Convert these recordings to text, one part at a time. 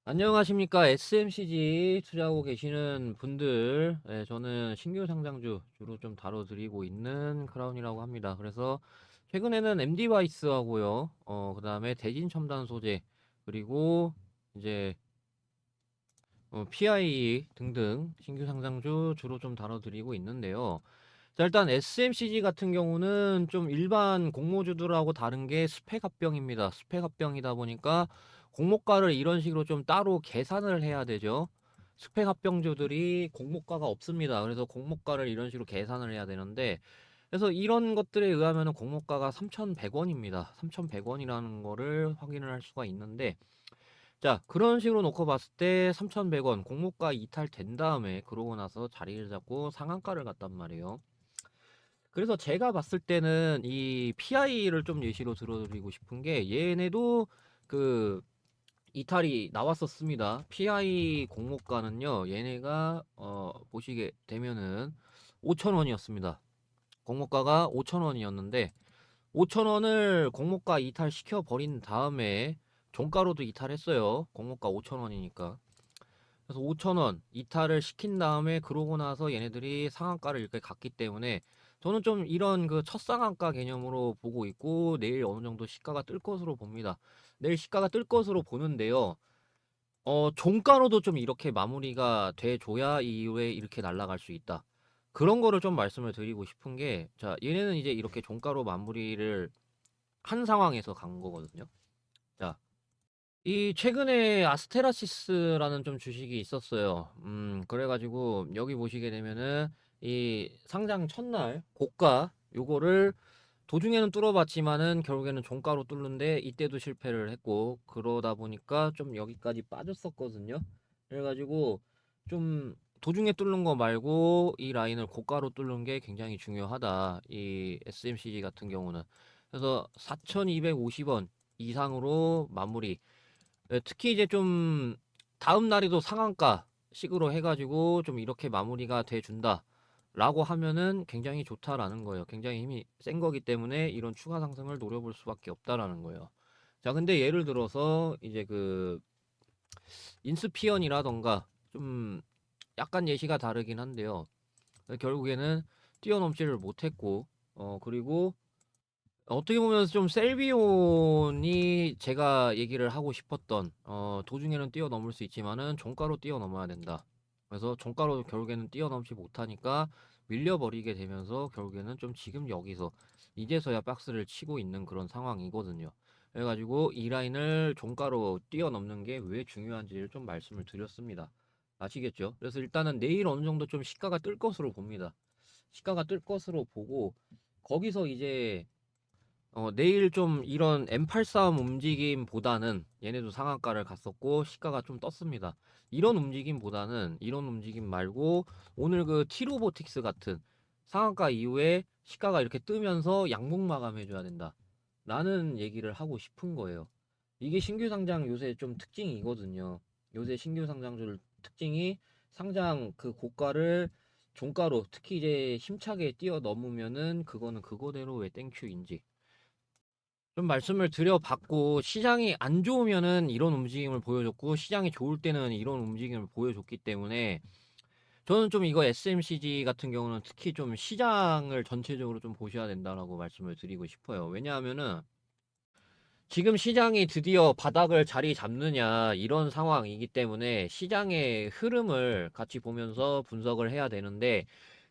안녕하십니까. SMCG 투자하고 계시는 분들. 저는 신규 상장주 주로 좀 다뤄드리고 있는 크라운이라고 합니다. 그래서 최근에는 MD바이스하고요. 그 다음에 대진첨단 소재, 그리고 이제 PIE 등등 신규 상장주 주로 좀 다뤄드리고 있는데요. 자, 일단 SMCG 같은 경우는 좀 일반 공모주들하고 다른 게 스펙 합병입니다. 스펙 합병이다 보니까 공모가를 이런 식으로 좀 따로 계산을 해야 되죠. 스펙 합병주들이 공모가가 없습니다. 그래서 공모가를 이런 식으로 계산을 해야 되는데, 그래서 이런 것들에 의하면 공모가가 3,100원입니다. 3,100원이라는 거를 확인을 할 수가 있는데, 자, 그런 식으로 놓고 봤을 때 3,100원 공모가 이탈된 다음에 그러고 나서 자리를 잡고 상한가를 갔단 말이에요. 그래서 제가 봤을 때는 이 PI를 좀 예시로 들어드리고 싶은 게, 얘네도 그 이탈이 나왔었습니다. PI 공모가는요, 얘네가 보시게 되면은 5,000원이었습니다. 공모가가 5,000원이었는데 5,000원을 공모가 이탈 시켜 버린 다음에 종가로도 이탈했어요. 공모가 5,000원이니까. 그래서 5,000원 이탈을 시킨 다음에 그러고 나서 얘네들이 상한가를 이렇게 갔기 때문에 저는 좀 이런 그 첫 상한가 개념으로 보고 있고, 내일 어느 정도 시가가 뜰 것으로 봅니다. 내일 시가가 뜰 것으로 보는데요. 종가로도 좀 이렇게 마무리가 돼줘야 이후에 이렇게 날아갈 수 있다. 그런 거를 좀 말씀을 드리고 싶은 게, 자, 얘네는 이제 이렇게 종가로 마무리를 한 상황에서 간 거거든요. 자, 이 최근에 아스테라시스라는 좀 주식이 있었어요. 그래가지고 여기 보시게 되면은 이 상장 첫날 고가 요거를 도중에는 뚫어봤지만은 결국에는 종가로 뚫는데 이때도 실패를 했고, 그러다 보니까 좀 여기까지 빠졌었거든요. 그래가지고 좀 도중에 뚫는 거 말고 이 라인을 고가로 뚫는 게 굉장히 중요하다, 이 SMCG 같은 경우는. 그래서 4,250원 이상으로 마무리. 특히 이제 좀 다음 날에도 상한가 식으로 해가지고 좀 이렇게 마무리가 돼 준다 라고 하면은 굉장히 좋다라는 거예요. 굉장히 힘이 센 거기 때문에 이런 추가 상승을 노려볼 수밖에 없다라는 거예요. 자, 근데 예를 들어서 이제 그 인스피언이라던가 좀 약간 예시가 다르긴 한데요. 결국에는 뛰어넘지를 못했고, 그리고 어떻게 보면 좀 셀비온이 제가 얘기를 하고 싶었던, 도중에는 뛰어넘을 수 있지만은 종가로 뛰어넘어야 된다. 그래서 종가로 결국에는 뛰어넘지 못하니까 밀려버리게 되면서 결국에는 좀 지금 여기서 이제서야 박스를 치고 있는 그런 상황이거든요. 그래가지고 이 라인을 종가로 뛰어넘는 게 왜 중요한지를 좀 말씀을 드렸습니다. 아시겠죠? 그래서 일단은 내일 어느 정도 좀 시가가 뜰 것으로 봅니다. 시가가 뜰 것으로 보고, 거기서 이제 내일 좀 이런 M8 싸움 움직임보다는, 얘네도 상한가를 갔었고 시가가 좀 떴습니다. 이런 움직임 말고 오늘 그 T로보틱스 같은 상한가 이후에 시가가 이렇게 뜨면서 양봉 마감해줘야 된다 라는 얘기를 하고 싶은 거예요. 이게 신규 상장 요새 좀 특징이거든요. 요새 신규 상장들 특징이 상장 그 고가를 종가로 특히 이제 힘차게 뛰어넘으면은 그거는 그거대로 왜 땡큐인지 좀 말씀을 드려봤고, 시장이 안 좋으면은 이런 움직임을 보여줬고 시장이 좋을 때는 이런 움직임을 보여줬기 때문에 저는 좀 이거 SMCG 같은 경우는 특히 좀 시장을 전체적으로 좀 보셔야 된다라고 말씀을 드리고 싶어요. 왜냐하면은 지금 시장이 드디어 바닥을 자리 잡느냐 이런 상황이기 때문에 시장의 흐름을 같이 보면서 분석을 해야 되는데,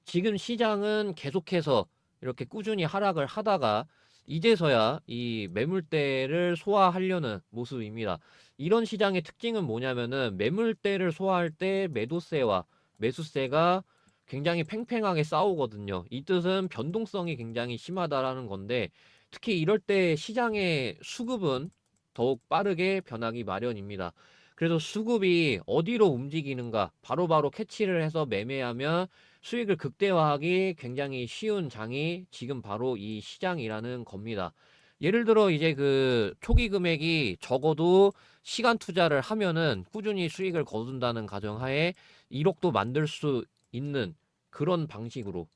지금 시장은 계속해서 이렇게 꾸준히 하락을 하다가 이제서야 이 매물대를 소화하려는 모습입니다. 이런 시장의 특징은 뭐냐면은 매물대를 소화할 때 매도세와 매수세가 굉장히 팽팽하게 싸우거든요. 이 뜻은 변동성이 굉장히 심하다라는 건데, 특히 이럴 때 시장의 수급은 더욱 빠르게 변하기 마련입니다. 그래서 수급이 어디로 움직이는가 바로바로 캐치를 해서 매매하면 수익을 극대화하기 굉장히 쉬운 장이 지금 바로 이 시장이라는 겁니다. 예를 들어 이제 그 초기 금액이 적어도 시간 투자를 하면은 꾸준히 수익을 거둔다는 가정하에 1억도 만들 수 있는 그런 방식으로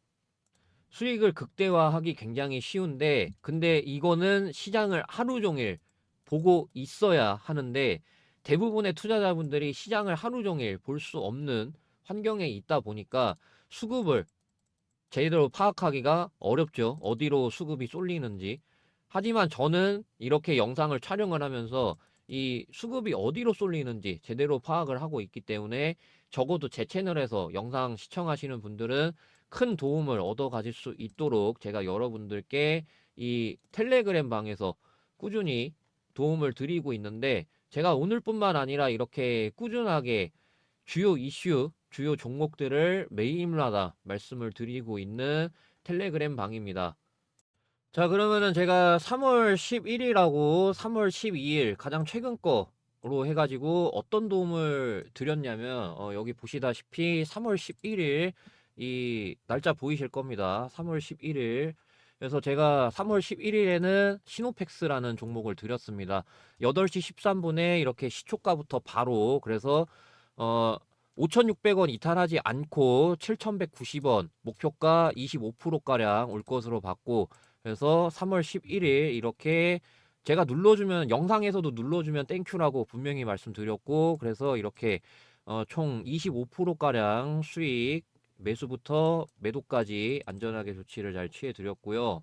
수익을 극대화하기 굉장히 쉬운데, 근데 이거는 시장을 하루 종일 보고 있어야 하는데, 대부분의 투자자분들이 시장을 하루 종일 볼 수 없는 환경에 있다 보니까 수급을 제대로 파악하기가 어렵죠. 어디로 수급이 쏠리는지. 하지만 저는 이렇게 영상을 촬영을 하면서 이 수급이 어디로 쏠리는지 제대로 파악을 하고 있기 때문에 적어도 제 채널에서 영상 시청하시는 분들은 큰 도움을 얻어 가질 수 있도록 제가 여러분들께 이 텔레그램 방에서 꾸준히 도움을 드리고 있는데, 제가 오늘뿐만 아니라 이렇게 꾸준하게 주요 이슈, 주요 종목들을 매일마다 말씀을 드리고 있는 텔레그램 방입니다. 자, 그러면은 제가 3월 11일하고 3월 12일 가장 최근 거로 해가지고 어떤 도움을 드렸냐면, 여기 보시다시피 3월 11일 이 날짜 보이실 겁니다. 3월 11일. 그래서 제가 3월 11일에는 시노펙스라는 종목을 드렸습니다. 8시 13분에 이렇게 시초가부터 바로, 그래서 어 5,600원 이탈하지 않고 7,190원, 목표가 25%가량 올 것으로 봤고, 그래서 3월 11일 이렇게 제가 눌러주면, 영상에서도 눌러주면 땡큐라고 분명히 말씀드렸고, 그래서 이렇게 총 25%가량 수익, 매수부터 매도까지 안전하게 조치를 잘 취해 드렸고요.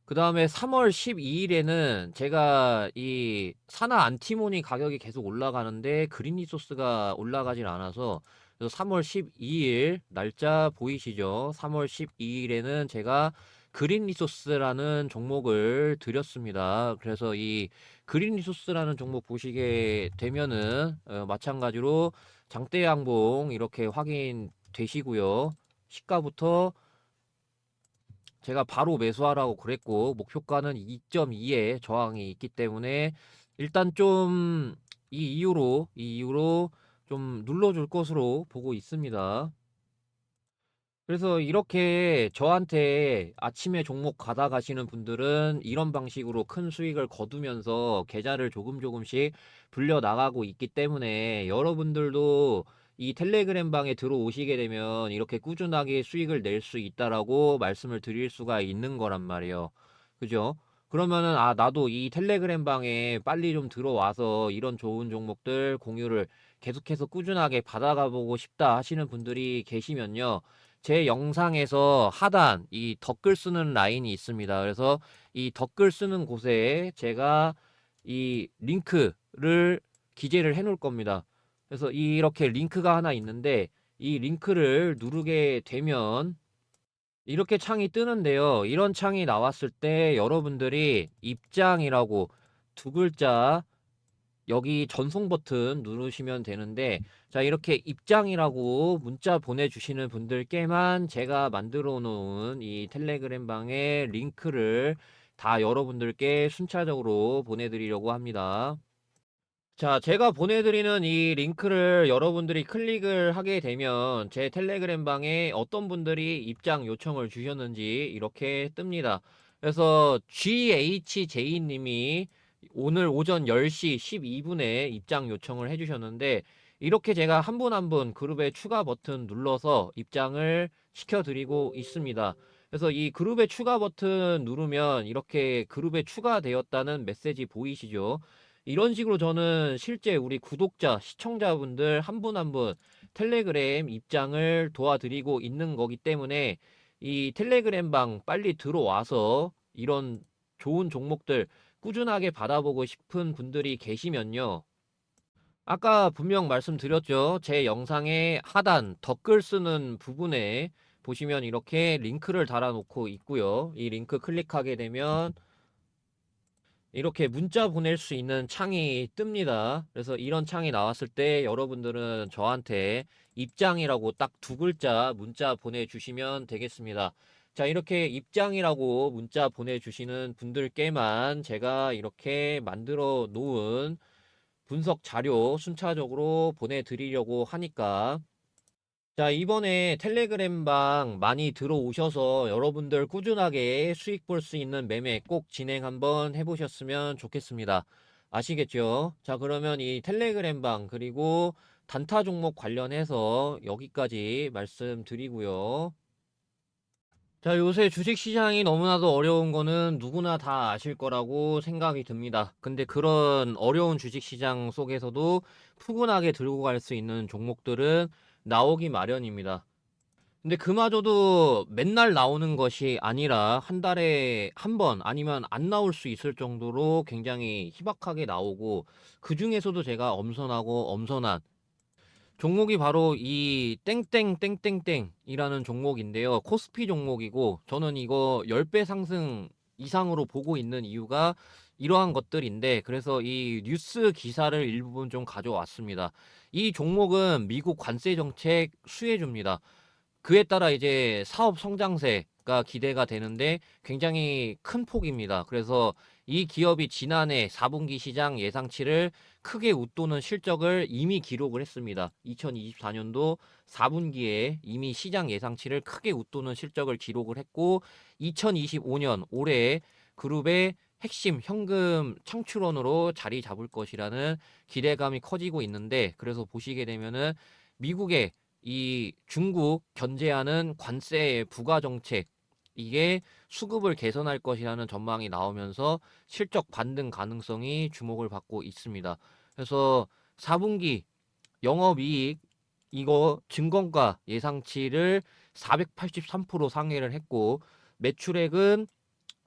그 다음에 3월 12일에는 제가 이 산화 안티모니 가격이 계속 올라가는데 그린 리소스가 올라가질 않아서, 그래서 3월 12일 날짜 보이시죠? 3월 12일에는 제가 그린 리소스라는 종목을 드렸습니다. 그래서 이 그린 리소스라는 종목 보시게 되면은 마찬가지로 장대 양봉 이렇게 확인되시고요. 시가부터 제가 바로 매수하라고 그랬고, 목표가는 2.2에 저항이 있기 때문에 일단 좀 이 이후로 좀 눌러줄 것으로 보고 있습니다. 그래서 이렇게 저한테 아침에 종목 가다 가시는 분들은 이런 방식으로 큰 수익을 거두면서 계좌를 조금씩 불려 나가고 있기 때문에, 여러분들도 이 텔레그램 방에 들어오시게 되면 이렇게 꾸준하게 수익을 낼 수 있다라고 말씀을 드릴 수가 있는 거란 말이에요. 그죠? 그러면은, 아, 나도 이 텔레그램 방에 빨리 좀 들어와서 이런 좋은 종목들 공유를 계속해서 꾸준하게 받아가 보고 싶다 하시는 분들이 계시면요, 제 영상에서 하단 이 댓글 쓰는 라인이 있습니다. 그래서 이 댓글 쓰는 곳에 제가 이 링크를 기재를 해 놓을 겁니다. 그래서 이렇게 링크가 하나 있는데, 이 링크를 누르게 되면 이렇게 창이 뜨는데요. 이런 창이 나왔을 때 여러분들이 입장이라고 두 글자, 여기 전송 버튼 누르시면 되는데, 자, 이렇게 입장이라고 문자 보내주시는 분들께만 제가 만들어 놓은 이 텔레그램 방의 링크를 다 여러분들께 순차적으로 보내드리려고 합니다. 자, 제가 보내드리는 이 링크를 여러분들이 클릭을 하게 되면 제 텔레그램 방에 어떤 분들이 입장 요청을 주셨는지 이렇게 뜹니다. 그래서 GHJ님이 오늘 오전 10시 12분에 입장 요청을 해주셨는데, 이렇게 제가 한 분 한 분 그룹에 추가 버튼 눌러서 입장을 시켜드리고 있습니다. 그래서 이 그룹에 추가 버튼 누르면 이렇게 그룹에 추가되었다는 메시지 보이시죠? 이런 식으로 저는 실제 우리 구독자, 시청자분들 한 분 한 분 텔레그램 입장을 도와드리고 있는 거기 때문에, 이 텔레그램 방 빨리 들어와서 이런 좋은 종목들 꾸준하게 받아보고 싶은 분들이 계시면요, 아까 분명 말씀드렸죠. 제 영상의 하단 댓글 쓰는 부분에 보시면 이렇게 링크를 달아놓고 있고요. 이 링크 클릭하게 되면 이렇게 문자 보낼 수 있는 창이 뜹니다. 그래서 이런 창이 나왔을 때 여러분들은 저한테 입장이라고 딱 두 글자 문자 보내주시면 되겠습니다. 자, 이렇게 입장이라고 문자 보내주시는 분들께만 제가 이렇게 만들어 놓은 분석 자료 순차적으로 보내드리려고 하니까, 자, 이번에 텔레그램 방 많이 들어오셔서 여러분들 꾸준하게 수익 볼 수 있는 매매 꼭 진행 한번 해보셨으면 좋겠습니다. 아시겠죠? 자, 그러면 이 텔레그램 방 그리고 단타 종목 관련해서 여기까지 말씀드리고요. 자, 요새 주식시장이 너무나도 어려운 거는 누구나 다 아실 거라고 생각이 듭니다. 근데 그런 어려운 주식시장 속에서도 푸근하게 들고 갈 수 있는 종목들은 나오기 마련입니다. 근데 그마저도 맨날 나오는 것이 아니라 한 달에 한 번 아니면 안 나올 수 있을 정도로 굉장히 희박하게 나오고, 그 중에서도 제가 엄선하고 엄선한 종목이 바로 이 땡땡땡땡땡이라는 종목인데요. 코스피 종목이고, 저는 이거 10배 상승 이상으로 보고 있는 이유가 이러한 것들인데, 그래서 이 뉴스 기사를 일부분 좀 가져왔습니다. 이 종목은 미국 관세 정책 수혜주입니다. 그에 따라 이제 사업 성장세가 기대가 되는데 굉장히 큰 폭입니다. 그래서 이 기업이 지난해 4분기 시장 예상치를 크게 웃도는 실적을 이미 기록을 했습니다. 2024년도 4분기에 이미 시장 예상치를 크게 웃도는 실적을 기록을 했고, 2025년 올해 그룹의 핵심 현금 창출원으로 자리 잡을 것이라는 기대감이 커지고 있는데, 그래서 보시게 되면은 미국의 이 중국 견제하는 관세 부과 정책, 이게 수급을 개선할 것이라는 전망이 나오면서 실적 반등 가능성이 주목을 받고 있습니다. 그래서 4분기 영업이익 이거 증권가 예상치를 483% 상회를 했고, 매출액은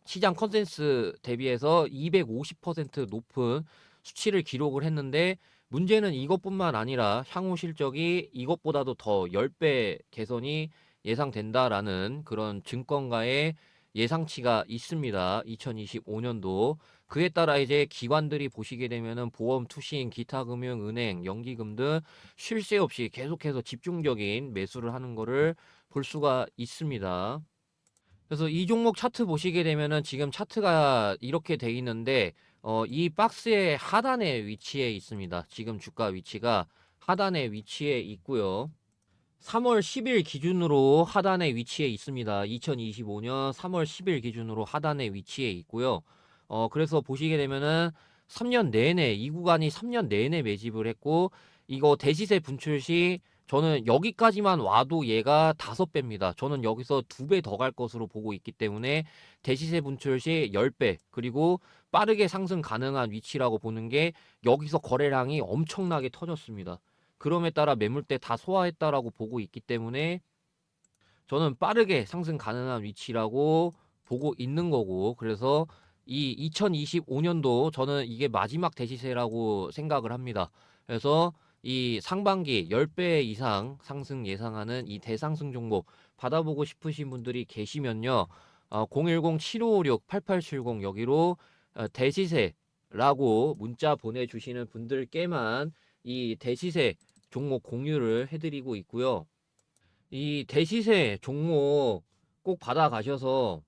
시장 컨센스 대비해서 250% 높은 수치를 기록을 했는데, 문제는 이것뿐만 아니라 향후 실적이 이것보다도 더 10배 개선이 예상된다라는 그런 증권가의 예상치가 있습니다. 2025년도. 그에 따라 이제 기관들이 보시게 되면은 보험, 투신, 기타 금융, 은행, 연기금 등 쉴 새 없이 계속해서 집중적인 매수를 하는 거를 볼 수가 있습니다. 그래서 이 종목 차트 보시게 되면은 지금 차트가 이렇게 돼 있는데, 이 박스의 하단에 위치해 있습니다. 지금 주가 위치가 하단에 위치해 있고요. 3월 10일 기준으로 하단에 위치해 있습니다. 2025년 3월 10일 기준으로 하단에 위치해 있고요. 그래서 보시게 되면은 3년 내내, 이 구간이 3년 내내 매집을 했고, 이거 대시세 분출 시 저는 여기까지만 와도 얘가 5배입니다. 저는 여기서 2배 더 갈 것으로 보고 있기 때문에 대시세 분출 시 10배, 그리고 빠르게 상승 가능한 위치라고 보는 게, 여기서 거래량이 엄청나게 터졌습니다. 그럼에 따라 매물대 다 소화했다라고 보고 있기 때문에 저는 빠르게 상승 가능한 위치라고 보고 있는 거고, 그래서 이 2025년도 저는 이게 마지막 대시세라고 생각을 합니다. 그래서 이 상반기 10배 이상 상승 예상하는 이 대상승 종목 받아보고 싶으신 분들이 계시면요. 010-7556-8870 여기로 대시세라고 문자 보내주시는 분들께만 이 대시세 종목 공유를 해드리고 있고요. 이 대시세 종목 꼭 받아가셔서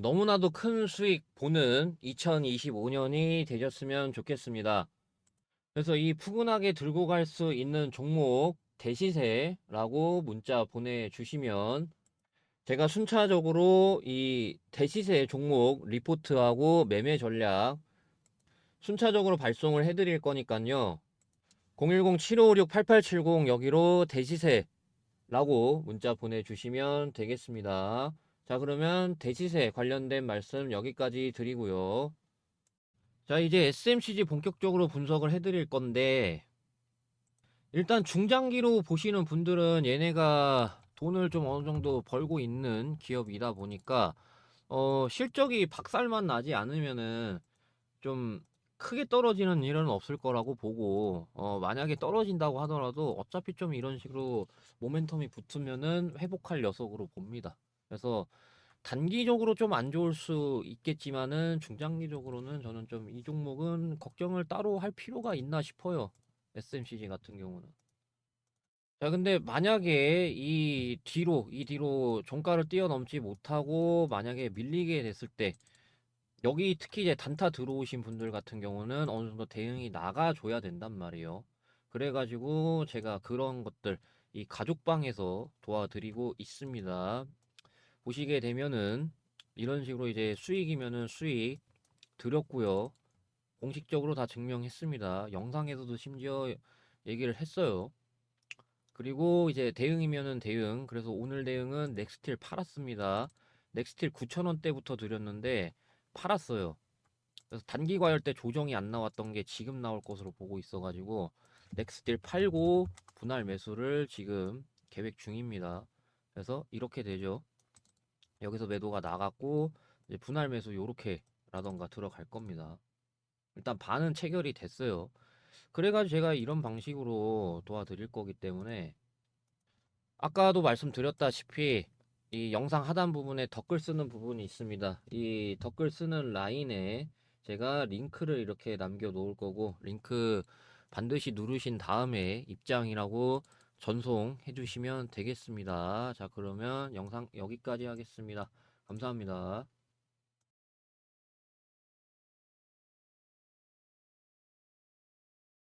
너무나도 큰 수익 보는 2025년이 되셨으면 좋겠습니다. 그래서 이 푸근하게 들고 갈 수 있는 종목 대시세라고 문자 보내주시면 제가 순차적으로 이 대시세 종목 리포트하고 매매 전략 순차적으로 발송을 해드릴 거니까요. 010-7556-8870 여기로 대시세라고 문자 보내주시면 되겠습니다. 자, 그러면 대시세 관련된 말씀 여기까지 드리고요. 자, 이제 SMCG 본격적으로 분석을 해드릴 건데, 일단 중장기로 보시는 분들은 얘네가 돈을 좀 어느 정도 벌고 있는 기업이다 보니까 실적이 박살만 나지 않으면은 좀 크게 떨어지는 일은 없을 거라고 보고, 만약에 떨어진다고 하더라도 어차피 좀 이런 식으로 모멘텀이 붙으면은 회복할 녀석으로 봅니다. 그래서 단기적으로 좀 안 좋을 수 있겠지만은 중장기적으로는 저는 좀 이 종목은 걱정을 따로 할 필요가 있나 싶어요. SMCG 같은 경우는. 자, 근데 만약에 이 뒤로 종가를 뛰어넘지 못하고 만약에 밀리게 됐을 때, 여기 특히 이제 단타 들어오신 분들 같은 경우는 어느 정도 대응이 나가줘야 된단 말이에요. 그래가지고 제가 그런 것들 이 가족방에서 도와드리고 있습니다. 보시게 되면은 이런 식으로 이제 수익이면은 수익 드렸고요. 공식적으로 다 증명했습니다. 영상에서도 심지어 얘기를 했어요. 그리고 이제 대응이면은 대응. 그래서 오늘 대응은 넥스틸 팔았습니다. 넥스틸 9,000원대부터 드렸는데 팔았어요. 그래서 단기 과열 때 조정이 안 나왔던 게 지금 나올 것으로 보고 있어가지고 넥스틸 팔고 분할 매수를 지금 계획 중입니다. 그래서 이렇게 되죠. 여기서 매도가 나갔고 이제 분할 매수 요렇게라던가 들어갈 겁니다. 일단 반은 체결이 됐어요. 그래가지고 제가 이런 방식으로 도와드릴 거기 때문에 아까도 말씀드렸다시피 이 영상 하단 부분에 덧글 쓰는 부분이 있습니다. 이 덧글 쓰는 라인에 제가 링크를 이렇게 남겨 놓을 거고 링크 반드시 누르신 다음에 입장이라고 전송해 주시면 되겠습니다. 자, 그러면 영상 여기까지 하겠습니다. 감사합니다.